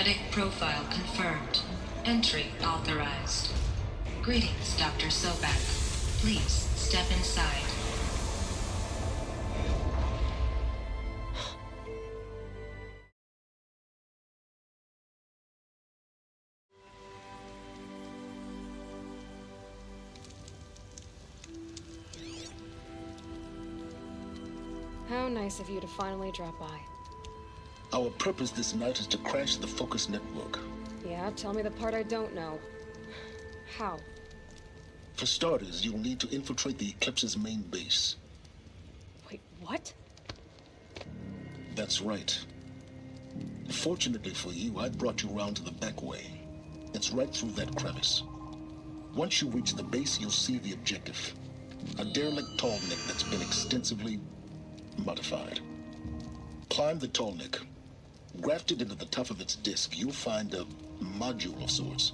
Genetic profile confirmed. Entry authorized. Greetings, Dr. Sobek. Please step inside. How nice of you to finally drop by. Our purpose this night is to crash the Focus network. Yeah, tell me the part I don't know. How? For starters, you'll need to infiltrate the Eclipse's main base. Wait, what? That's right. Fortunately for you, I brought you around to the back way. It's right through that crevice. Once you reach the base, you'll see the objective. A derelict tallneck that's been extensively modified. Climb the tallneck. Grafted into the top of its disk, you'll find a module of sorts.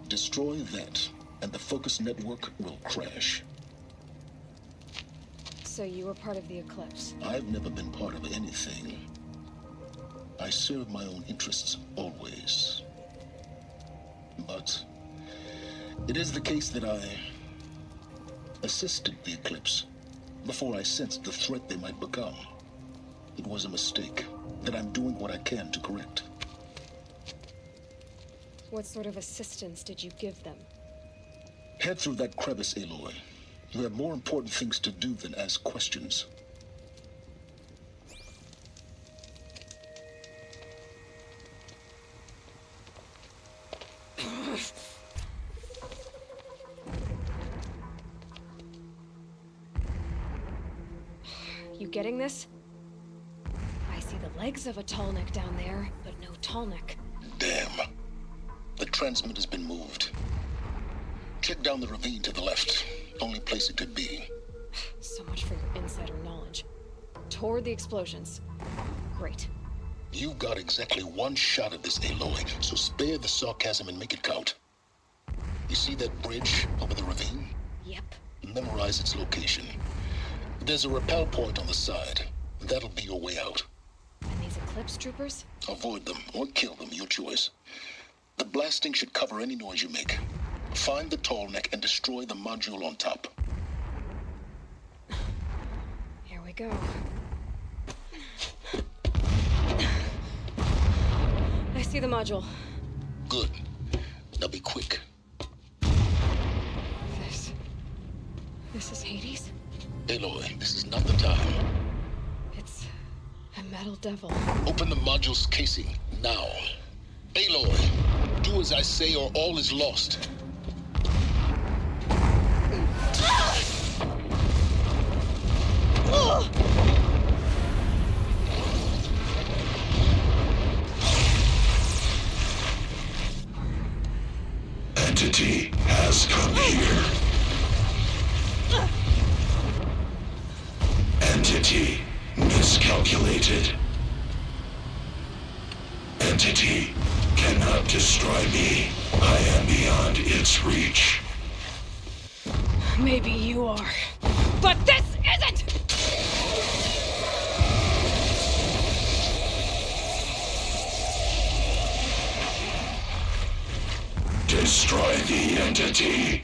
Destroy that, and the Focus network will crash. So you were part of the Eclipse? I've never been part of anything. I serve my own interests, always. But it is the case that I assisted the Eclipse before I sensed the threat they might become. It was a mistake that I'm doing what I can to correct. What sort of assistance did you give them? Head through that crevice, Aloy. You have more important things to do than ask questions. You getting this? I see the legs of a tallneck down there, but no tallneck. Damn. The transmitter's been moved. Check down the ravine to the left. Only place it could be. So much for your insider knowledge. Toward the explosions. Great. You've got exactly one shot at this, Aloy, so spare the sarcasm and make it count. You see that bridge over the ravine? Yep. Memorize its location. There's a rappel point on the side. That'll be your way out. And these Eclipse troopers? Avoid them or kill them, your choice. The blasting should cover any noise you make. Find the tallneck and destroy the module on top. Here we go. I see the module. Good. Now be quick. This is Hades? Aloy, this is not the time. It's a metal devil. Open the module's casing, now. Aloy, do as I say or all is lost. Entity has come here. Entity miscalculated. Entity cannot destroy me. I am beyond its reach. Maybe you are, but this isn't! Destroy the entity.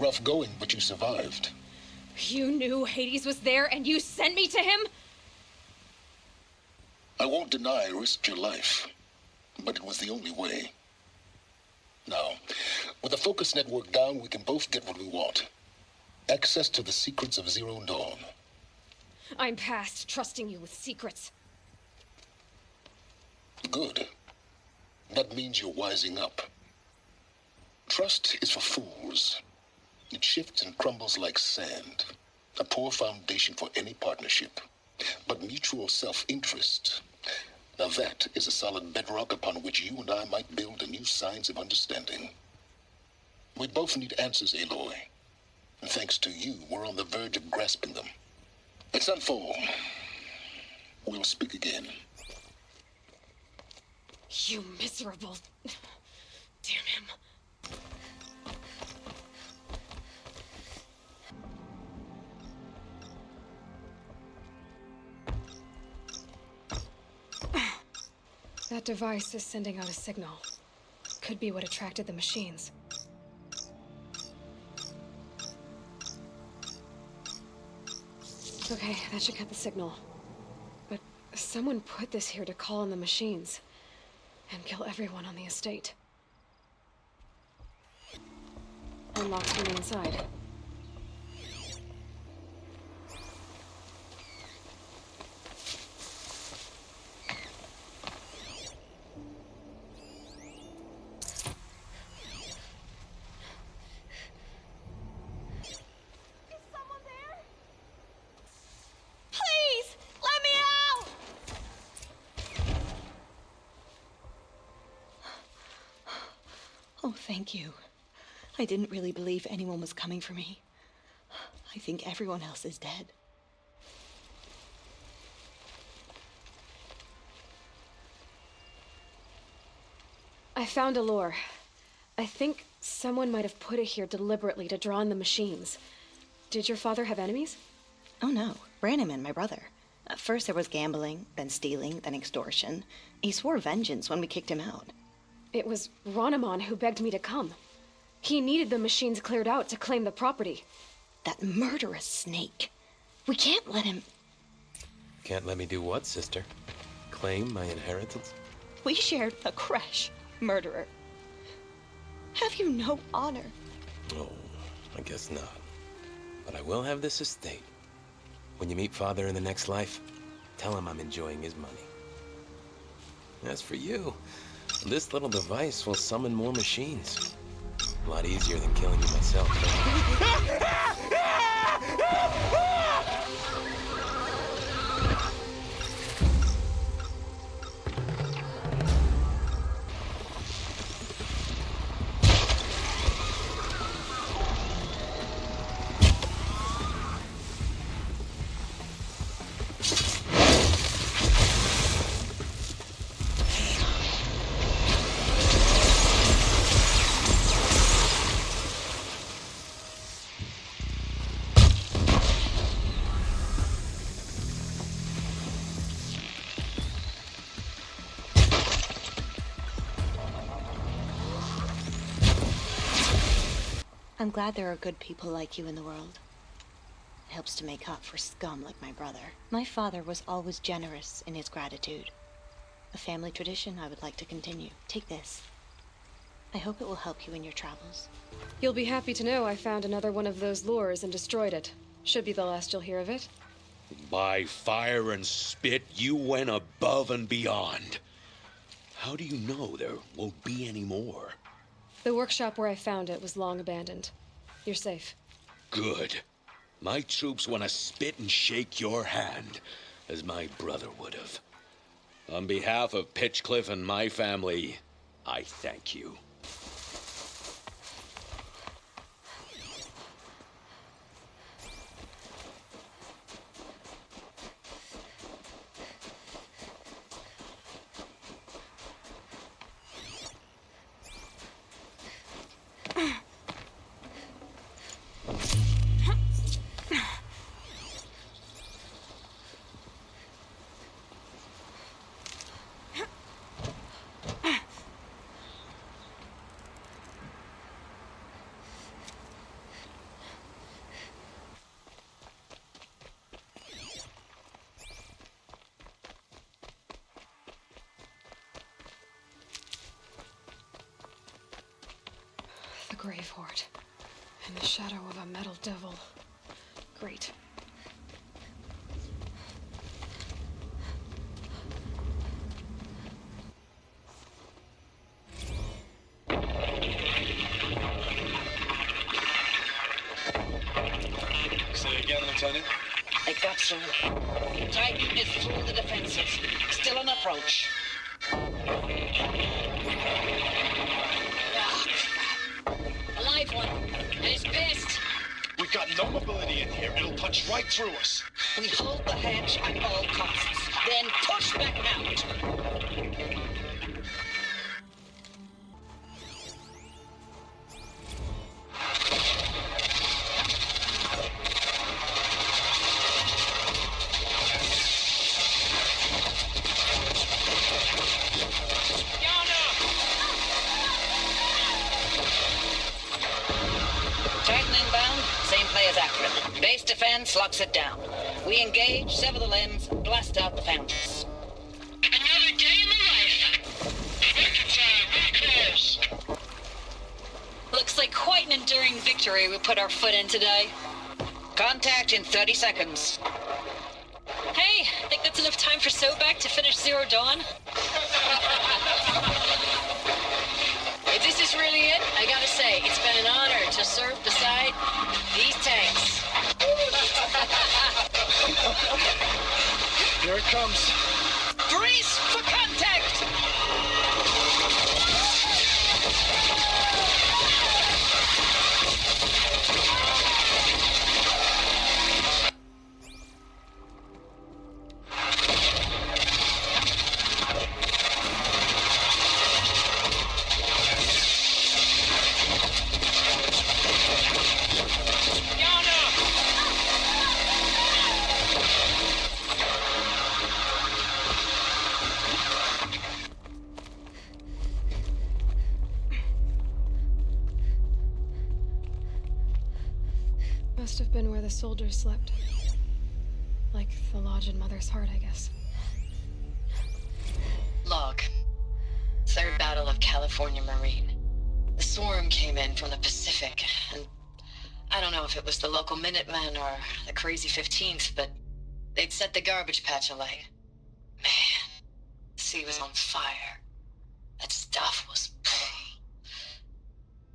Rough going, but you survived. You knew Hades was there and you sent me to him? I won't deny I risked your life, but it was the only way. Now, with the focus network down, we can both get what we want. Access to the secrets of Zero Dawn. I'm past trusting you with secrets. Good. That means you're wising up. Trust is for fools. It shifts and crumbles like sand. A poor foundation for any partnership. But mutual self-interest, now that is a solid bedrock upon which you and I might build a new science of understanding. We both need answers, Aloy. And thanks to you, we're on the verge of grasping them. Let's unfold. We'll speak again. You miserable... Damn him. That device is sending out a signal. Could be what attracted the machines. Okay, that should cut the signal. But someone put this here to call on the machines. And kill everyone on the estate. Unlocked from the inside. Oh, thank you. I didn't really believe anyone was coming for me. I think everyone else is dead. I found Aloy. I think someone might have put it here deliberately to draw in the machines. Did your father have enemies? Oh no, Branham and my brother. First there was gambling, then stealing, then extortion. He swore vengeance when we kicked him out. It was Ronamon who begged me to come. He needed the machines cleared out to claim the property. That murderous snake. We can't let him... Can't let me do what, sister? Claim my inheritance? We shared a creche, murderer. Have you no honor? Oh, I guess not. But I will have this estate. When you meet Father in the next life, tell him I'm enjoying his money. As for you, this little device will summon more machines. A lot easier than killing you myself. I'm glad there are good people like you in the world. It helps to make up for scum like my brother. My father was always generous in his gratitude. A family tradition I would like to continue. Take this. I hope it will help you in your travels. You'll be happy to know I found another one of those lures and destroyed it. Should be the last you'll hear of it. By fire and spit, you went above and beyond. How do you know there won't be any more? The workshop where I found it was long abandoned. You're safe. Good. My troops want to spit and shake your hand, as my brother would have. On behalf of Pitchcliff and my family, I thank you. Grave-Hoard. In the shadow of a metal devil. Great. Say again, Lieutenant. I got some. Titan is through the defenses. Still an approach. Ah, crap. A live one. And he's pissed. We've got no mobility in here. It'll punch right through us. We hold the hedge at all costs. Then push back out. Titan inbound, same play as accurate. Base defense locks it down. We engage, sever the limbs, blast out the foundries. Another day in the life. Victor time, recalls. Looks like quite an enduring victory we put our foot in today. Contact in 30 seconds. Hey, think that's enough time for Sobek to finish Zero Dawn? If this is really it, I gotta say, it's been an honor to serve beside these tanks. Here it comes. Brace for contact! Must have been where the soldiers slept. Like the lodge in Mother's Heart, I guess. Log. Third Battle of California Marine. The swarm came in from the Pacific, and I don't know if it was the local Minutemen or the crazy 15th, but they'd set the garbage patch alight. Man, the sea was on fire. That stuff was...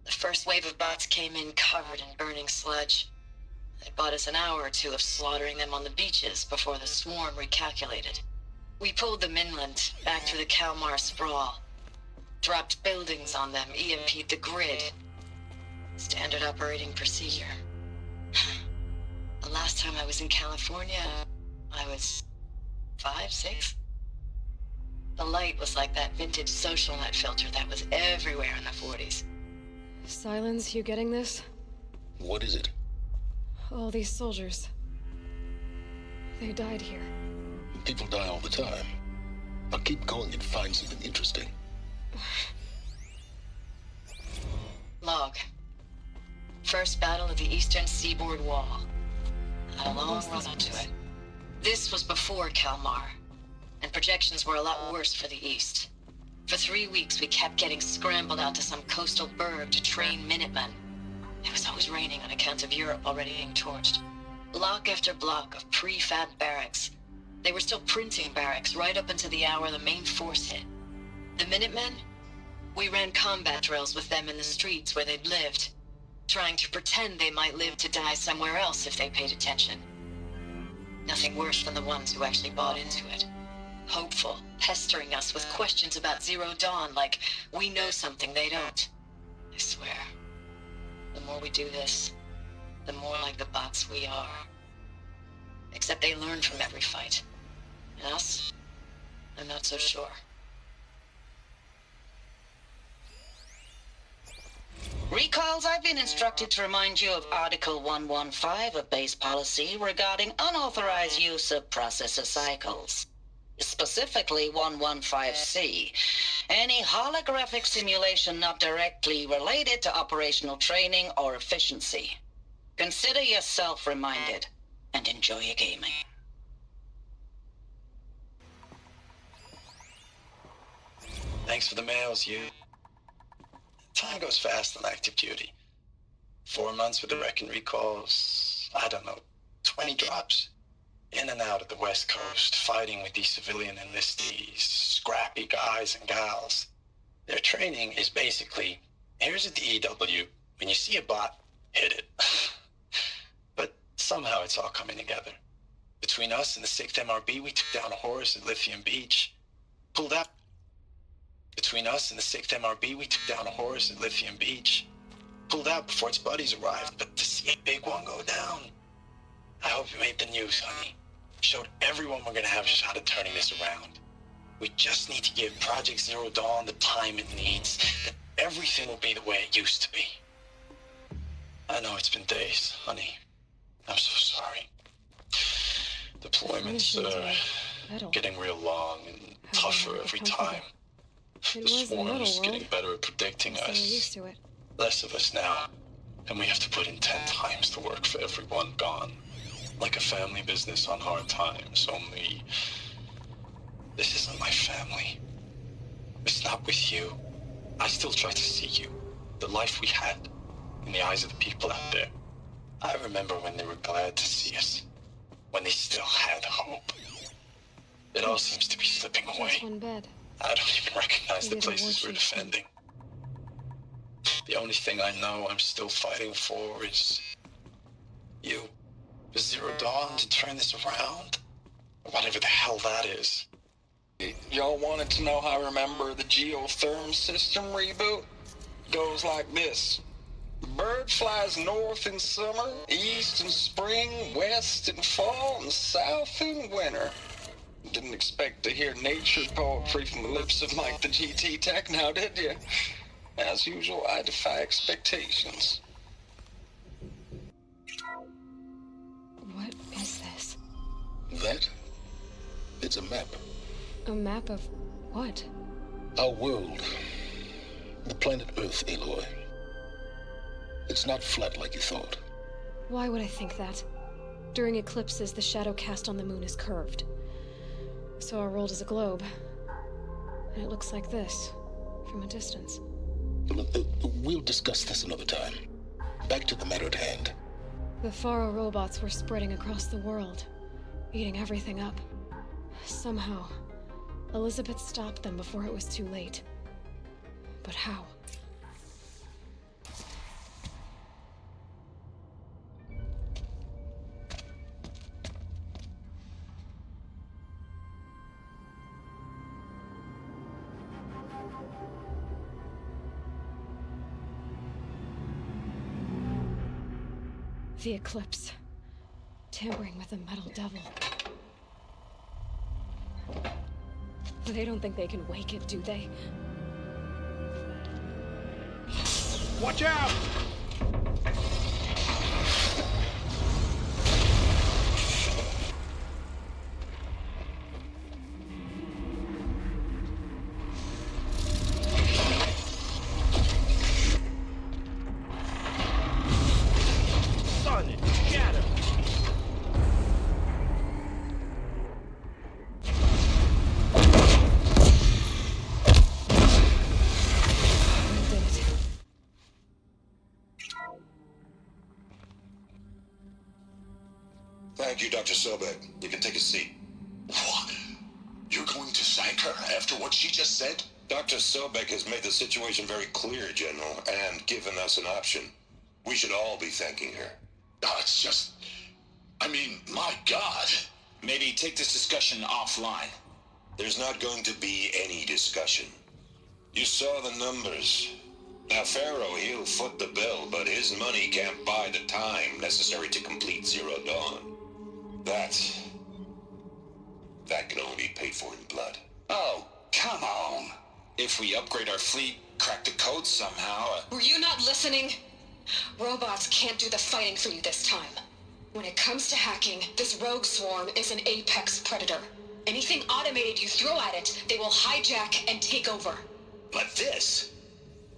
The first wave of bots came in covered in burning sludge. They bought us an hour or two of slaughtering them on the beaches before the swarm recalculated. We pulled them inland, back through the Kalmar sprawl. Dropped buildings on them, EMP'd the grid. Standard operating procedure. The last time I was in California, I was 5, 6? The light was like that vintage social net filter that was everywhere in the 40s. Silence, you getting this? What is it? All these soldiers. They died here. People die all the time. Now keep going and find something interesting. Log. First battle of the Eastern Seaboard Wall. Had a long run up to it. This was before Kalmar, and projections were a lot worse for the East. For 3 weeks, we kept getting scrambled out to some coastal burg to train Minutemen. It was always raining on account of Europe already being torched. Block after block of prefab barracks. They were still printing barracks right up until the hour the main force hit. The Minutemen? We ran combat drills with them in the streets where they'd lived, trying to pretend they might live to die somewhere else if they paid attention. Nothing worse than the ones who actually bought into it. Hopeful, pestering us with questions about Zero Dawn like we know something they don't. I swear, the more we do this, the more like the bots we are. Except they learn from every fight. And us? I'm not so sure. Recalls, I've been instructed to remind you of Article 115 of base policy regarding unauthorized use of processor cycles. Specifically 115C. Any holographic simulation not directly related to operational training or efficiency. Consider yourself reminded and enjoy your gaming. Thanks for the mails, you. Time goes fast on active duty. 4 months with the wreck and recalls, I don't know, 20 drops. In and out of the West Coast, fighting with these civilian enlistees, scrappy guys and gals. Their training is basically, here's a DEW, when you see a bot, hit it. But somehow it's all coming together. Between us and the 6th MRB, we took down a horse at Lithium Beach. Pulled out. Between us and the 6th MRB, we took down a horse at Lithium Beach. Pulled out before its buddies arrived, but to see a big one go down. I hope you made the news, honey. Showed everyone we're gonna have a shot at turning this around. We just need to give Project Zero Dawn the time it needs. Then everything will be the way it used to be. I know it's been days, honey. I'm so sorry. Deployments are getting real long and tougher every time. The swarm's getting better at predicting us. Less of us now. And we have to put in 10 times the work for everyone gone. Like a family business on hard times, only... This isn't my family. It's not with you. I still try to see you. The life we had. In the eyes of the people out there. I remember when they were glad to see us. When they still had hope. It all seems to be slipping away. I don't even recognize the places we're defending. The only thing I know I'm still fighting for is... you. For Zero Dawn to turn this around. Whatever the hell that is. Y'all wanted to know how I remember the geotherm system reboot? Goes like this. The bird flies north in summer, east in spring, west in fall, and south in winter. Didn't expect to hear nature poetry from the lips of Mike the GT Tech now, did you? As usual, I defy expectations. What is this? That? It's a map. A map of what? Our world. The planet Earth, Aloy. It's not flat like you thought. Why would I think that? During eclipses, the shadow cast on the moon is curved. So our world is a globe. And it looks like this, from a distance. We'll discuss this another time. Back to the matter at hand. The Faro robots were spreading across the world, eating everything up. Somehow, Elizabeth stopped them before it was too late. But how? The eclipse. Tampering with the metal devil. They don't think they can wake it, do they? Watch out! Thank you, Dr. Sobek. You can take a seat. What? You're going to thank her after what she just said? Dr. Sobek has made the situation very clear, General, and given us an option. We should all be thanking her. Oh, it's just... I mean, my God. Maybe take this discussion offline. There's not going to be any discussion. You saw the numbers. Now, Pharaoh, he'll foot the bill, but his money can't buy the time necessary to complete Zero Dawn. That can only be paid for in blood. Oh, come on. If we upgrade our fleet, crack the code somehow... Were you not listening? Robots can't do the fighting for you this time. When it comes to hacking, this rogue swarm is an apex predator. Anything automated you throw at it, they will hijack and take over. But this...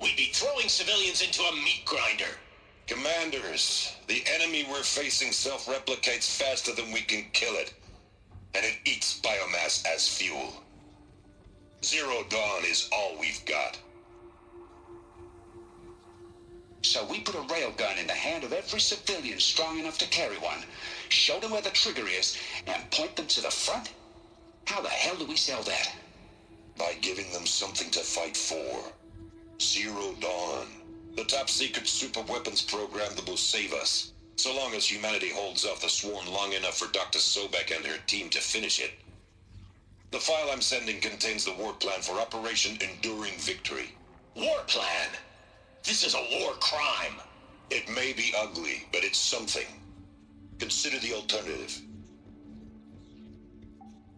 We'd be throwing civilians into a meat grinder. Commanders, the enemy we're facing self-replicates faster than we can kill it. And it eats biomass as fuel. Zero Dawn is all we've got. So we put a railgun in the hand of every civilian strong enough to carry one, show them where the trigger is, and point them to the front? How the hell do we sell that? By giving them something to fight for. Zero Dawn. The top-secret super-weapons program that will save us. So long as humanity holds off the Swarm long enough for Dr. Sobek and her team to finish it. The file I'm sending contains the war plan for Operation Enduring Victory. War plan? This is a war crime. It may be ugly, but it's something. Consider the alternative.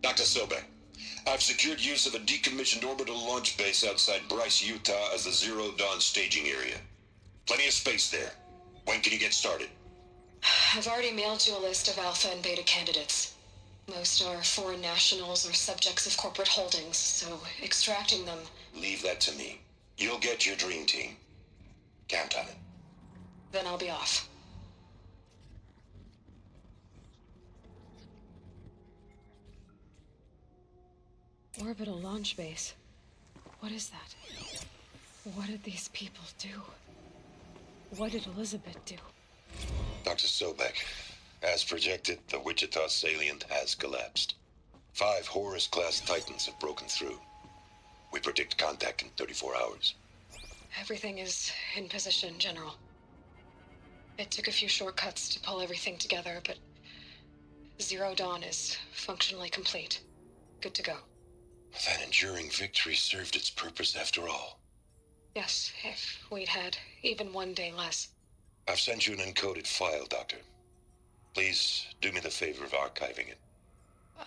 Dr. Sobek, I've secured use of a decommissioned orbital launch base outside Bryce, Utah as the Zero Dawn staging area. Plenty of space there. When can you get started? I've already mailed you a list of Alpha and Beta candidates. Most are foreign nationals or subjects of corporate holdings, so extracting them... Leave that to me. You'll get your dream team. Count on it. Then I'll be off. Orbital launch base. What is that? What did these people do? What did Elizabeth do? Dr. Sobek, as projected, the Wichita salient has collapsed. 5 Horus-class Titans have broken through. We predict contact in 34 hours. Everything is in position, General. It took a few shortcuts to pull everything together, but Zero Dawn is functionally complete. Good to go. That enduring victory served its purpose after all. Yes, if we'd had even one day less. I've sent you an encoded file, Doctor. Please do me the favor of archiving it.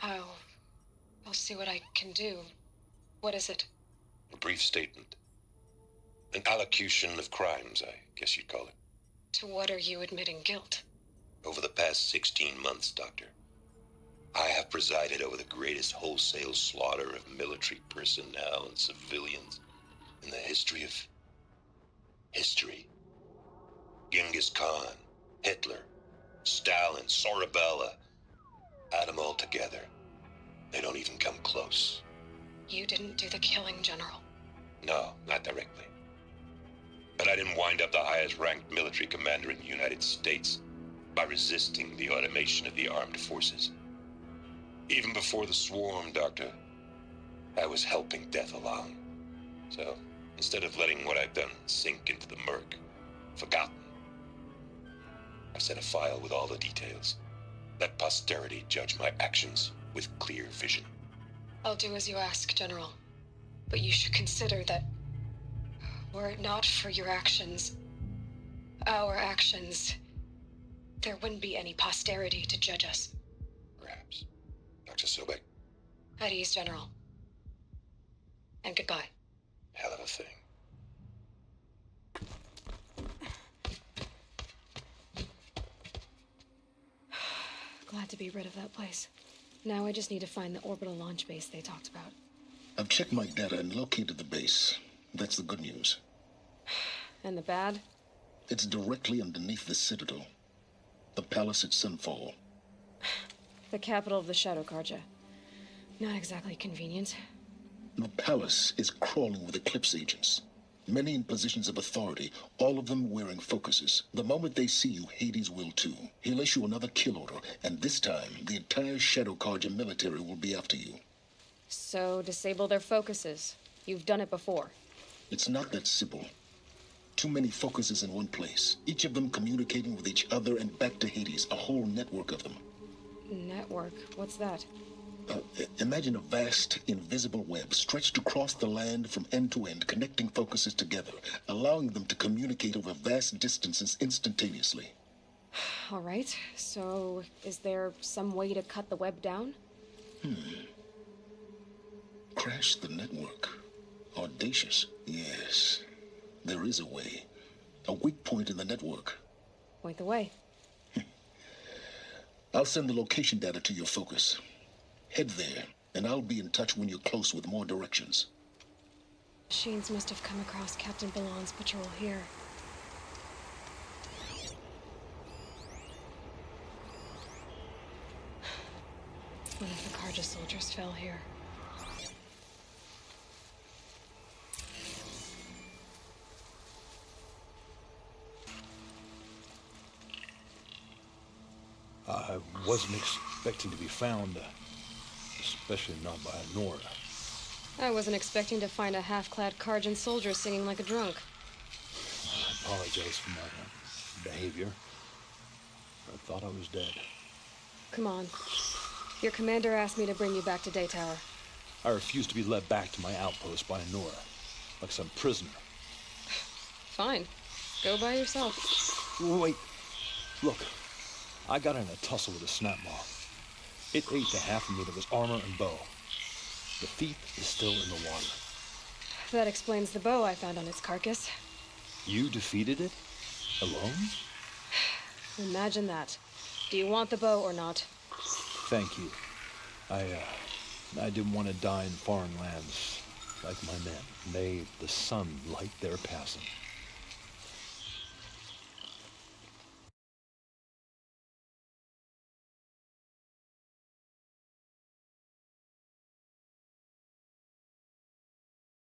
I'll see what I can do. What is it? A brief statement. An allocution of crimes, I guess you'd call it. To what are you admitting guilt? Over the past 16 months, Doctor, I have presided over the greatest wholesale slaughter of military personnel and civilians in the history of... history. Genghis Khan, Hitler, Stalin, Sorabella. Add them all together. They don't even come close. You didn't do the killing, General. No, not directly. But I didn't wind up the highest-ranked military commander in the United States by resisting the automation of the armed forces. Even before the Swarm, Doctor, I was helping death along. So, instead of letting what I've done sink into the murk, forgotten, I've sent a file with all the details. Let posterity judge my actions with clear vision. I'll do as you ask, General. But you should consider that, were it not for your actions, our actions, there wouldn't be any posterity to judge us. Perhaps. Dr. Sobek. At ease, General. And goodbye. Hell of a thing. Glad to be rid of that place. Now I just need to find the orbital launch base they talked about. I've checked my data and located the base. That's the good news. And the bad? It's directly underneath the Citadel. The palace at Sunfall. The capital of the Shadow Karja. Not exactly convenient. The palace is crawling with Eclipse agents. Many in positions of authority, all of them wearing focuses. The moment they see you, Hades will too. He'll issue another kill order, and this time, the entire Shadow Karja military will be after you. So, disable their focuses. You've done it before. It's not that simple. Too many focuses in one place, each of them communicating with each other and back to Hades, a whole network of them. Network? What's that? Imagine a vast, invisible web stretched across the land from end to end, connecting focuses together, allowing them to communicate over vast distances instantaneously. All right, so is there some way to cut the web down? Crash the network. Audacious. Yes, there is a way. A weak point in the network. Point the way. I'll send the location data to your focus. Head there, and I'll be in touch when you're close with more directions. Machines must have come across Captain Ballon's patrol here. One of the Karja soldiers fell here. I wasn't expecting to be found, especially not by Nora. I wasn't expecting to find a half-clad Karjan soldier singing like a drunk. I apologize for my behavior. I thought I was dead. Come on. Your commander asked me to bring you back to Daytower. I refused to be led back to my outpost by Nora, like some prisoner. Fine. Go by yourself. Wait. Look. I got in a tussle with a snapmaw. It ate the half of me that was armor and bow. The thief is still in the water. That explains the bow I found on its carcass. You defeated it? Alone? Imagine that. Do you want the bow or not? Thank you. I didn't want to die in foreign lands like my men. May the sun light their passing.